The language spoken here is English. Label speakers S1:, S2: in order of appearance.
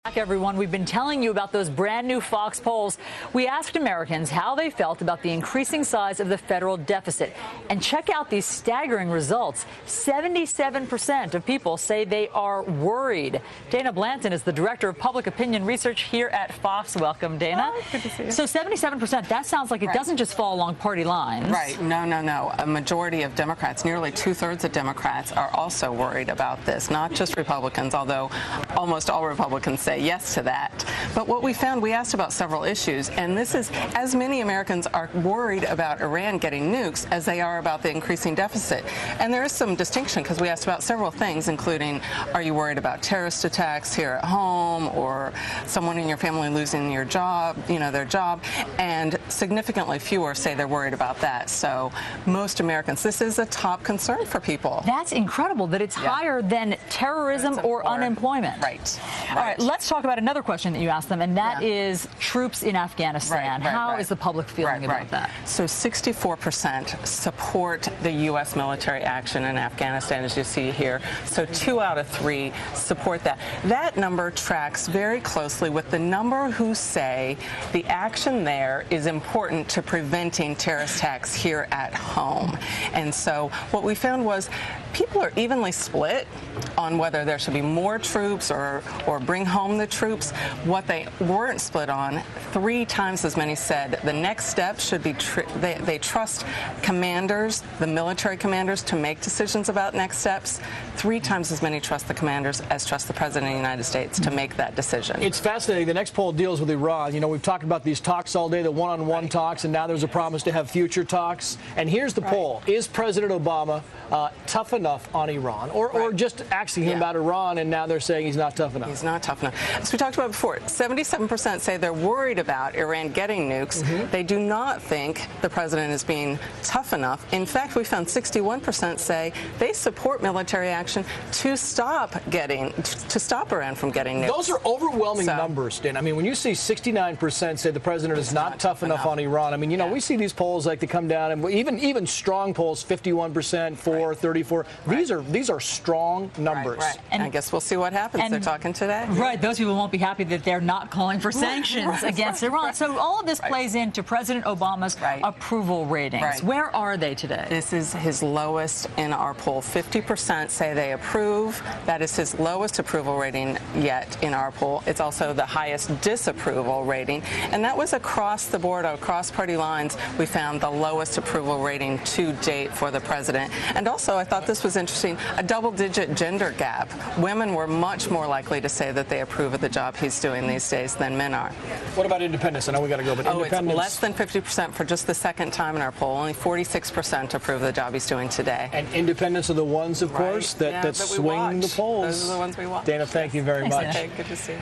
S1: Back, everyone. We've been telling you about those brand new Fox polls. We asked Americans how they felt about the increasing size of the federal deficit. And check out these staggering results. 77% of people say they are worried. Dana Blanton is the director of public opinion research here at Fox. Welcome, Dana.
S2: Hi, good to see you.
S1: So 77%, that sounds like it doesn't just fall along party lines.
S2: Right. No. A majority of Democrats, nearly two-thirds of Democrats, are also worried about this, not just Republicans, although almost all Republicans say yes to that. But what we found, we asked about several issues, and this is as many Americans are worried about Iran getting nukes as they are about the increasing deficit. And there is some distinction because we asked about several things, including, are you worried about terrorist attacks here at home or someone in your family losing your job, their job? And significantly fewer say they're worried about that. So most Americans, this is a top concern for people.
S1: That's incredible that it's higher than terrorism or unemployment.
S2: Right.
S1: All right, let's talk about another question that you asked them, and that is troops in Afghanistan. How is the public feeling about that?
S2: So 64% support the U.S. military action in Afghanistan, as you see here. So 2 out of 3 support that. That number tracks very closely with the number who say the action there is important to preventing terrorist attacks here at home. And so what we found was people are evenly split on whether there should be more troops or bring home the troops. What they weren't split on, 3 times as many said the next step should be they trust commanders, the military commanders, to make decisions about next steps. 3 times as many trust the commanders as trust the President of the United States to make that decision.
S3: It's fascinating. The next poll deals with Iran. We've talked about these talks all day, the one-on-one talks, and now there's a promise to have future talks. And here's the poll. Is President Obama tough enough on Iran? Or just asking him about Iran, and now they're saying he's not tough enough?
S2: He's not tough enough. As we talked about before, 77% say they're worried about Iran getting nukes. They do not think the president is being tough enough. In fact, we found 61% say they support military action to stop Iran from getting nukes.
S3: Those are overwhelming numbers, Dan. I mean, when you see 69% say the president is not tough enough on Iran, I mean, we see these polls like they come down, and even strong polls, 51%, 34. These are strong numbers.
S2: And I guess we'll see what happens. They're talking today.
S1: Right. Those people won't be happy that they're not calling for sanctions against Iran. So all of this plays into President Obama's approval ratings. Where are they today?
S2: This is his lowest in our poll. 50% say they approve. That is his lowest approval rating yet in our poll. It's also the highest disapproval rating. And that was across the board, across party lines. We found the lowest approval rating to date for the president. And also, I thought this was interesting, a double-digit gender gap. Women were much more likely to say that they approve of the job he's doing these days than men are.
S3: What about independents? I know we got to go, but independents.
S2: It's less than 50% for just the second time in our poll. Only 46% approve of the job he's doing today.
S3: And independents are the ones, of course, that swing the polls.
S2: Those are the ones we watch.
S3: Dana, thank you very much.
S2: Okay, good to see you.